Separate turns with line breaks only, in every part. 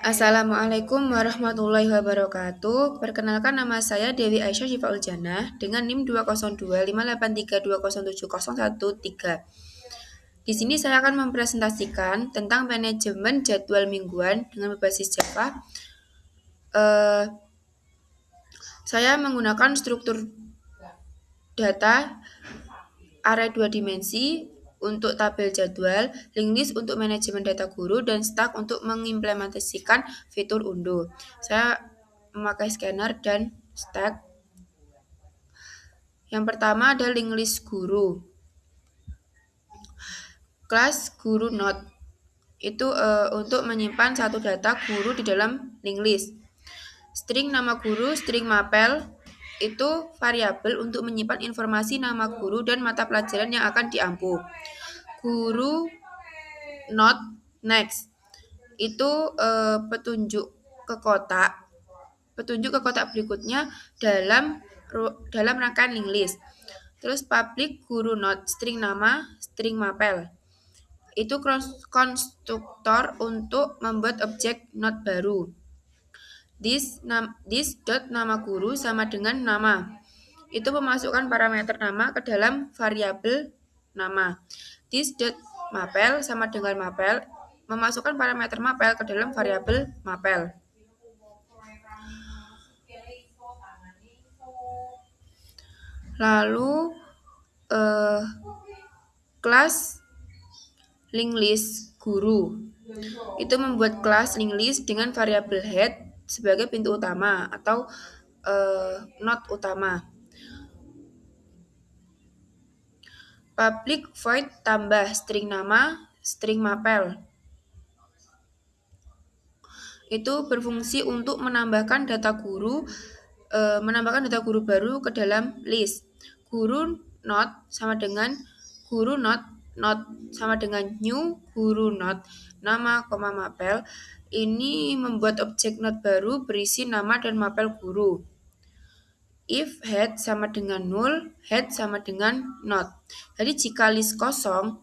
Assalamualaikum warahmatullahi wabarakatuh. Perkenalkan, nama saya Dewi Aisyah Syifaul Jannah dengan NIM 2025832070113. Di sini saya akan mempresentasikan tentang manajemen jadwal mingguan dengan berbasis Java. Saya menggunakan struktur data array 2 dimensi untuk tabel jadwal, link list untuk manajemen data guru, dan stack untuk mengimplementasikan fitur unduh. Saya memakai scanner dan stack. Yang pertama ada link list guru. Kelas guru node itu untuk menyimpan satu data guru di dalam link list. String nama guru, string mapel itu variabel untuk menyimpan informasi nama guru dan mata pelajaran yang akan diampu. Guru not next itu petunjuk ke kotak berikutnya dalam rangkaian link list. Terus public guru not string nama, string mapel itu konstruktor untuk membuat objek not baru. This dot nama guru sama dengan nama. Itu memasukkan parameter nama ke dalam variabel nama. This dot mapel sama dengan mapel, memasukkan parameter mapel ke dalam variabel mapel. Lalu kelas link list guru itu membuat kelas link list dengan variabel head sebagai pintu utama atau node utama. Public void tambah string nama, string mapel itu berfungsi untuk menambahkan data guru baru ke dalam list. Guru not sama dengan guru not sama dengan new guru not nama, mapel. Ini membuat objek not baru berisi nama dan mapel guru. If head sama dengan null, head sama dengan not. Jadi jika list kosong,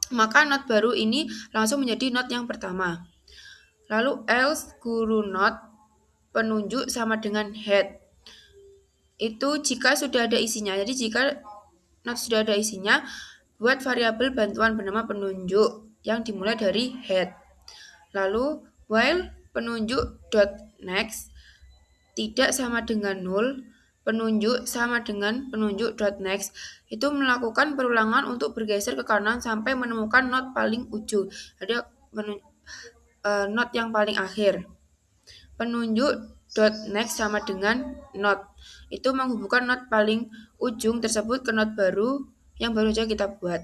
maka not baru ini langsung menjadi not yang pertama. Lalu else guru not penunjuk sama dengan head. Itu jika sudah ada isinya. Jadi jika not sudah ada isinya, buat variabel bantuan bernama penunjuk yang dimulai dari head. Lalu while penunjuk dot next tidak sama dengan null, penunjuk sama dengan penunjuk dot next itu melakukan perulangan untuk bergeser ke kanan sampai menemukan not paling ujung. Jadi not yang paling akhir. Penunjuk dot next sama dengan not itu menghubungkan not paling ujung tersebut ke not baru yang baru saja kita buat.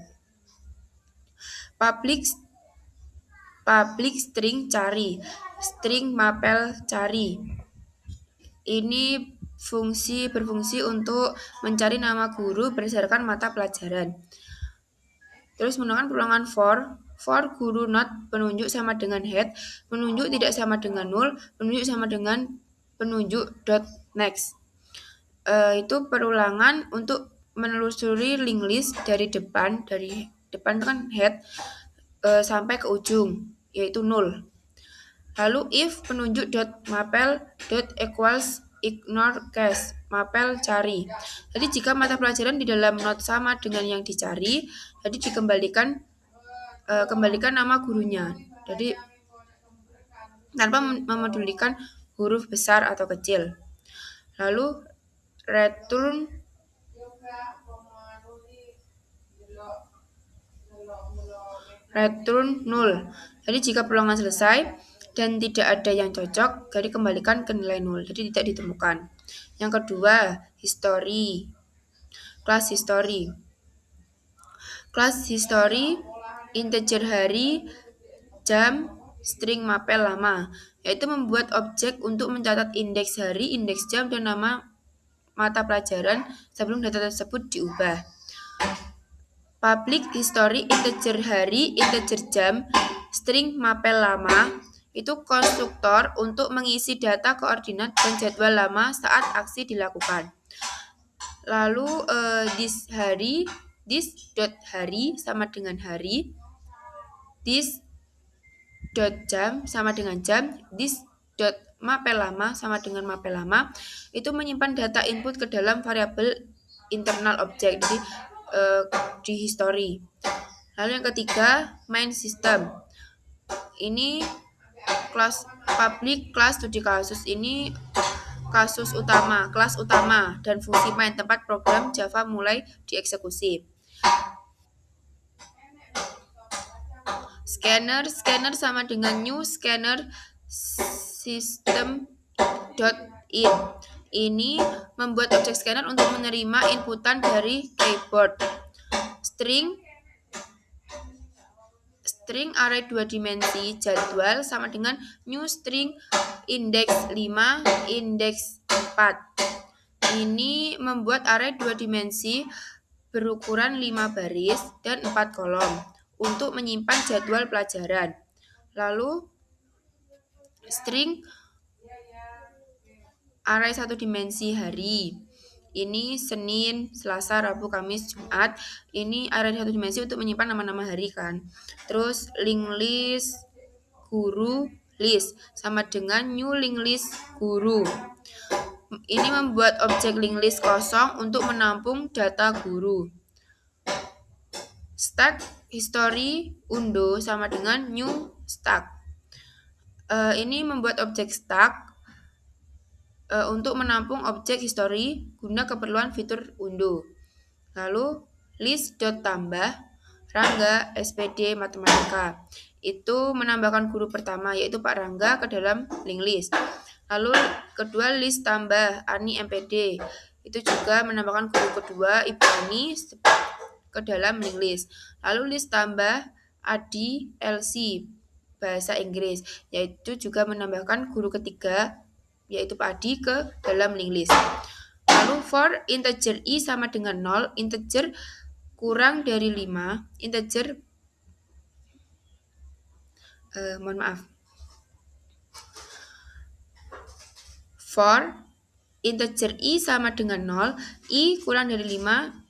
Public string cari, string mapel cari. Ini berfungsi untuk mencari nama guru berdasarkan mata pelajaran. Terus menggunakan perulangan for guru not penunjuk sama dengan head, penunjuk tidak sama dengan null, penunjuk sama dengan penunjuk dot next. Itu perulangan untuk menelusuri link list dari depan itu kan head sampai ke ujung yaitu null. Lalu if penunjuk dot mapel dot equals ignore case mapel cari. Jadi jika mata pelajaran di dalam not sama dengan yang dicari, jadi kembalikan nama gurunya. Jadi tanpa memedulikan huruf besar atau kecil. Lalu return null. Jadi jika perulangan selesai dan tidak ada yang cocok, jadi kembalikan ke nilai null. Jadi tidak ditemukan. Yang kedua, history. Kelas history. Kelas history integer hari, jam, string mapel lama, yaitu membuat objek untuk mencatat indeks hari, indeks jam, dan nama mata pelajaran sebelum data tersebut diubah. Public history integer hari, integer jam, string mapel lama itu konstruktor untuk mengisi data koordinat dan jadwal lama saat aksi dilakukan. Lalu this dot hari sama dengan hari. this dot jam sama dengan jam, this dot mapel lama sama dengan mapel lama, itu menyimpan data input ke dalam variabel internal object, jadi di history. Lalu yang ketiga, main system. Ini kelas public, kelas studi kasus. Ini kelas utama dan fungsi main tempat program Java mulai dieksekusi. Scanner sama dengan new scanner system dot in. Ini membuat objek scanner untuk menerima inputan dari keyboard. String array 2 dimensi jadwal sama dengan new string index 5 index 4. Ini membuat array 2 dimensi berukuran 5 baris dan 4 kolom untuk menyimpan jadwal pelajaran. Lalu string array 1 dimensi hari. Ini Senin, Selasa, Rabu, Kamis, Jumat. Ini array 1 dimensi untuk menyimpan nama-nama hari kan. Terus link list guru list sama dengan new link list guru. Ini membuat objek link list kosong untuk menampung data guru. Stack history undo sama dengan new stack. Ini membuat objek stack untuk menampung objek history guna keperluan fitur undo. Lalu list.tambah Rangga SPD Matematika. Itu menambahkan guru pertama yaitu Pak Rangga ke dalam link list. Lalu kedua list tambah Ani MPD. Itu juga menambahkan guru kedua Ibu Ani ke dalam link list. Lalu list tambah Adi LC bahasa Inggris, yaitu juga menambahkan guru ketiga yaitu Pak Adi ke dalam link list. Lalu for integer i sama dengan 0, integer kurang dari 5, integer for integer i sama dengan 0, i kurang dari 5,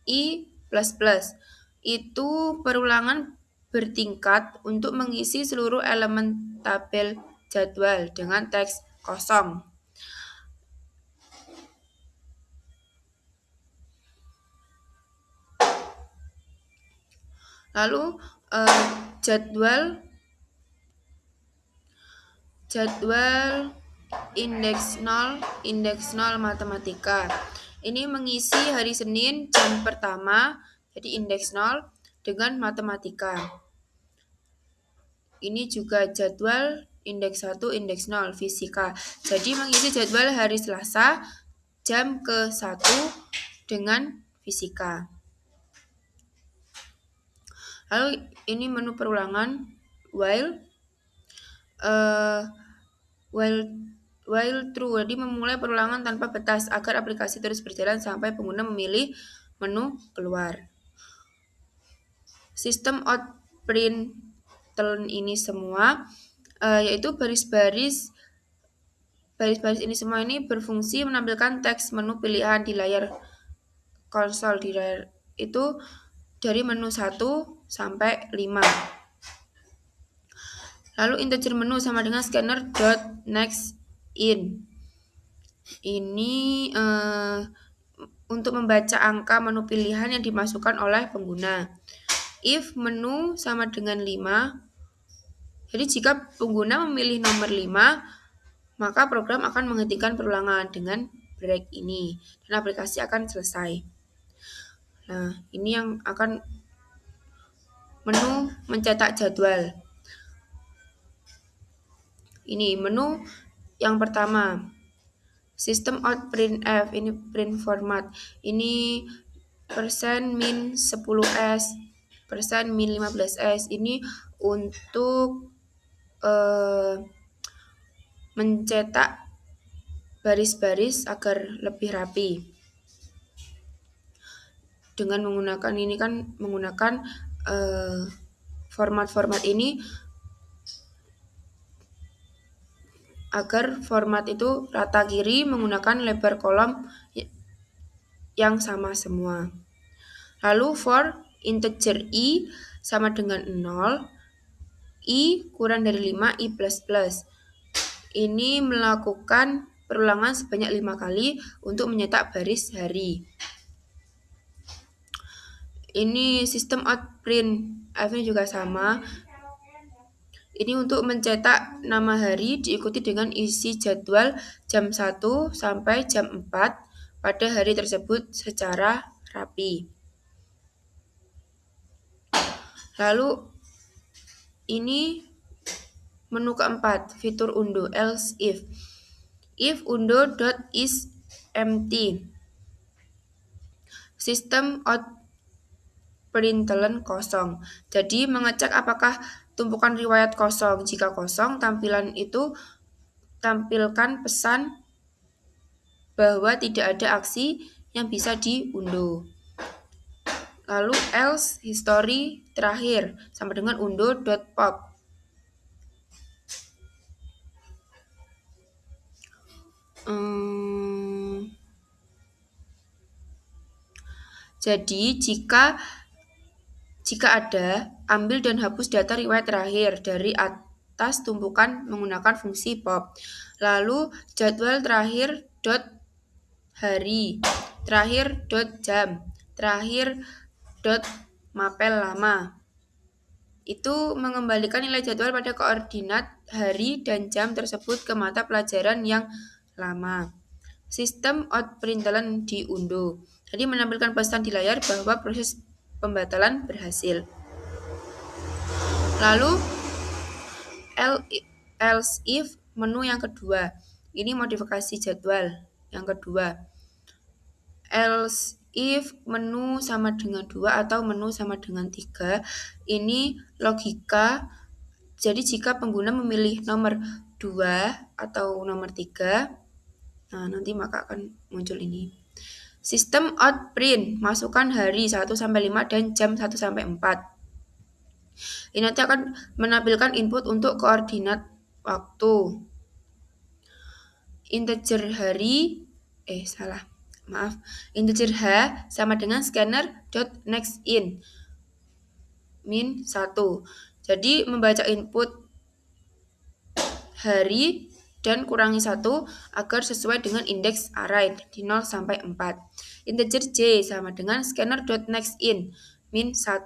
i plus plus. Itu perulangan bertingkat untuk mengisi seluruh elemen tabel jadwal dengan teks kosong. Lalu jadwal indeks 0 matematika. Ini mengisi hari Senin jam pertama, jadi indeks 0 dengan matematika. Ini juga jadwal indeks 1, indeks 0 fisika. Jadi mengisi jadwal hari Selasa jam ke-1 dengan fisika. Lalu ini menu perulangan while true, jadi memulai perulangan tanpa batas agar aplikasi terus berjalan sampai pengguna memilih menu keluar. Sistem out print ini semua yaitu baris-baris ini semua ini berfungsi menampilkan teks menu pilihan di layar konsol di layar itu dari menu 1 sampai 5. Lalu integer menu sama dengan scanner dot next in. Ini untuk membaca angka menu pilihan yang dimasukkan oleh pengguna. If menu sama dengan 5, jadi jika pengguna memilih nomor 5, maka program akan menghentikan perulangan dengan break ini dan aplikasi akan selesai. Nah, ini yang akan menu mencetak jadwal. Ini menu yang pertama, sistem out printf, ini print format. Ini %min 10s, %min 15s. Ini untuk mencetak baris-baris agar lebih rapi. Dengan menggunakan ini kan menggunakan format-format ini agar format itu rata kiri menggunakan lebar kolom yang sama semua. Lalu for integer i sama dengan 0, I kurang dari 5, I++. Ini melakukan perulangan sebanyak 5 kali untuk mencetak baris hari. Ini sistem outprint F-nya juga sama. Ini untuk mencetak nama hari diikuti dengan isi jadwal jam 1 sampai jam 4 pada hari tersebut secara rapi. Lalu ini menu keempat, fitur undo, else if. If undo.is empty. Sistem out println kosong. Jadi mengecek apakah tumpukan riwayat kosong. Jika kosong, tampilan itu tampilkan pesan bahwa tidak ada aksi yang bisa diunduh. Lalu else history terakhir sama dengan undo.pop. Jadi jika ada, ambil dan hapus data riwayat terakhir dari atas tumpukan menggunakan fungsi pop. Lalu jadwal terakhir dot hari, terakhir dot jam, terakhir dot mapel lama. Itu mengembalikan nilai jadwal pada koordinat hari dan jam tersebut ke mata pelajaran yang lama. Sistem outprintln diunduh. Jadi menampilkan pesan di layar bahwa proses pembatalan berhasil. Lalu else if menu yang kedua. Ini modifikasi jadwal yang kedua. Else if menu sama dengan 2 atau menu sama dengan 3. Ini logika. Jadi jika pengguna memilih nomor 2 atau nomor 3, nah nanti maka akan muncul ini. Sistem outprint, masukkan hari 1 sampai 5 dan jam 1 sampai 4. Ini nanti akan menampilkan input untuk koordinat waktu. Integer hari, integer H sama dengan scanner.nextIn min 1. Jadi membaca input hari dan kurangi 1 agar sesuai dengan indeks array di 0 sampai 4. Integer J sama dengan scanner.nextIn min 1.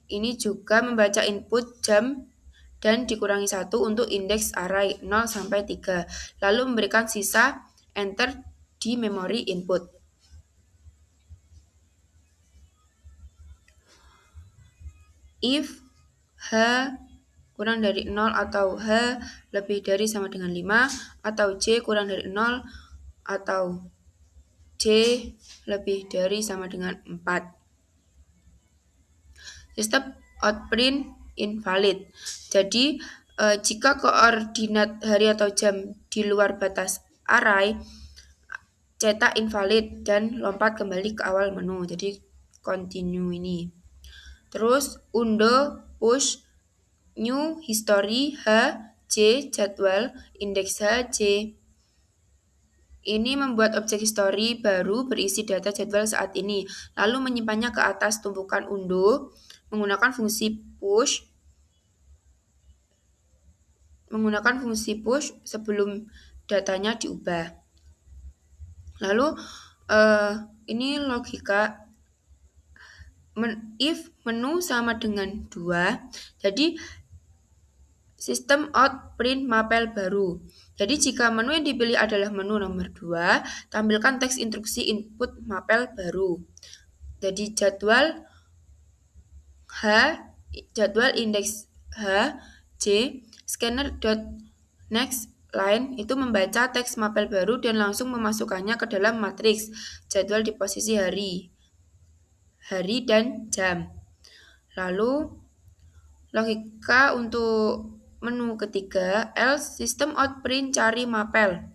Ini juga membaca input jam dan dikurangi 1 untuk indeks array 0 sampai 3. Lalu memberikan sisa enter di memori input. If H kurang dari 0 atau H lebih dari sama dengan 5 atau J kurang dari 0 atau J lebih dari sama dengan 4. Sistem outprint invalid. Jadi jika koordinat hari atau jam di luar batas array, cetak invalid dan lompat kembali ke awal menu. Jadi continue ini. Terus undo push new history H J jadwal indeks H J. Ini membuat objek history baru berisi data jadwal saat ini, lalu menyimpannya ke atas tumpukan undo menggunakan fungsi push sebelum datanya diubah. Lalu ini logika if menu sama dengan 2, jadi sistem outprint mapel baru. Jadi jika menu yang dipilih adalah menu nomor 2, tampilkan teks instruksi input mapel baru. Jadi jadwal jadwal indeks H, J, scanner.next line itu membaca teks mapel baru dan langsung memasukkannya ke dalam matriks jadwal di posisi hari dan jam. Lalu logika untuk menu ketiga, else system outprint cari mapel.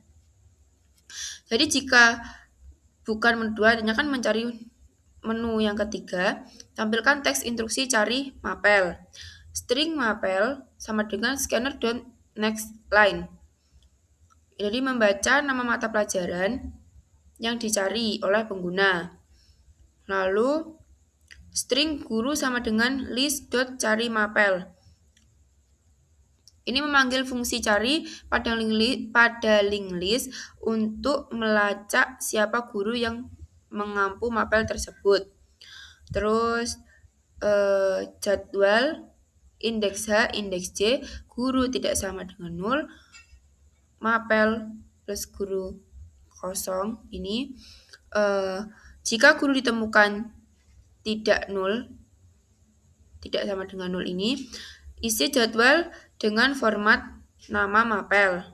Jadi jika bukan menu 2, artinya kan mencari menu yang ketiga, tampilkan teks instruksi cari mapel. String mapel sama dengan scanner.next line. Jadi membaca nama mata pelajaran yang dicari oleh pengguna. Lalu string guru sama dengan list.cari mapel. Ini memanggil fungsi cari pada link list untuk melacak siapa guru yang mengampu mapel tersebut. Terus jadwal indeks H, indeks J, guru tidak sama dengan 0, mapel plus guru kosong ini jika guru ditemukan tidak 0, tidak sama dengan 0 ini, isi jadwal dengan format nama mapel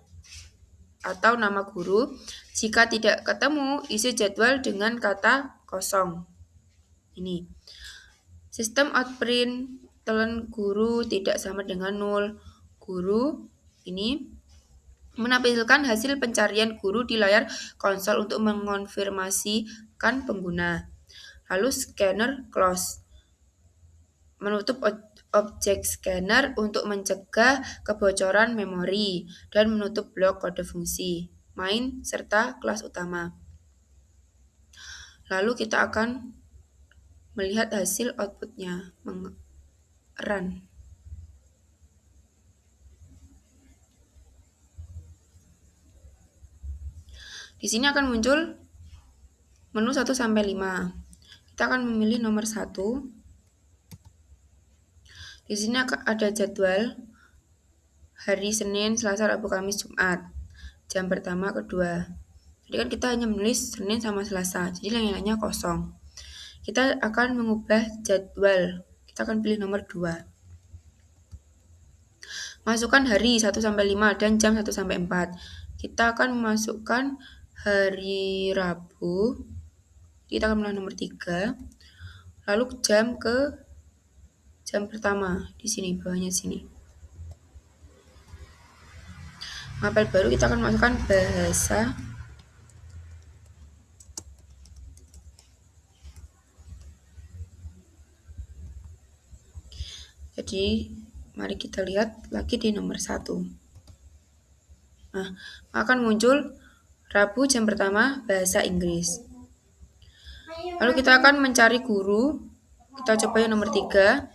atau nama guru. Jika tidak ketemu, isi jadwal dengan kata kosong. Ini. Sistem outprint telan guru tidak sama dengan 0. Guru ini menampilkan hasil pencarian guru di layar konsol untuk mengonfirmasikan pengguna. Lalu scanner close. Menutup objek scanner untuk mencegah kebocoran memori dan menutup blok kode fungsi, main, serta kelas utama. Lalu kita akan melihat hasil outputnya, run. Di sini akan muncul menu 1 sampai 5. Kita akan memilih nomor 1. Di sini ada jadwal hari Senin, Selasa, Rabu, Kamis, Jumat. Jam pertama, kedua. Jadi kan kita hanya menulis Senin sama Selasa, jadi yang lainnya kosong. Kita akan mengubah jadwal. Kita akan pilih nomor 2. Masukkan hari 1 sampai 5 dan jam 1 sampai 4. Kita akan memasukkan hari Rabu. Kita akan memilih nomor 3. Lalu jam pertama di sini, bawahnya sini. Mapel baru kita akan masukkan bahasa. Jadi mari kita lihat lagi di nomor 1. Nah, akan muncul Rabu jam pertama bahasa Inggris. Lalu kita akan mencari guru. Kita coba yang nomor 3.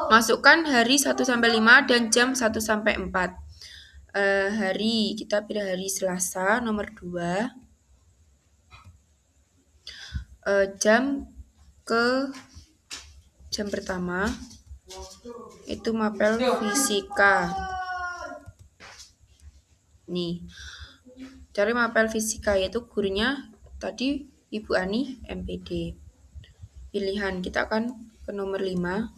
Masukkan hari 1 sampai 5 dan jam 1 sampai 4. Hari, kita pilih hari Selasa nomor 2. Jam pertama itu mapel fisika. Nih, cari mapel fisika, yaitu gurunya tadi Ibu Ani MPD. Pilihan kita akan ke nomor 5.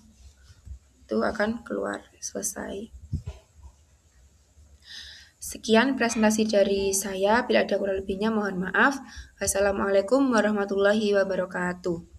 Itu akan keluar selesai. Sekian presentasi dari saya. Bila ada kurang lebihnya mohon maaf. Wassalamualaikum warahmatullahi wabarakatuh.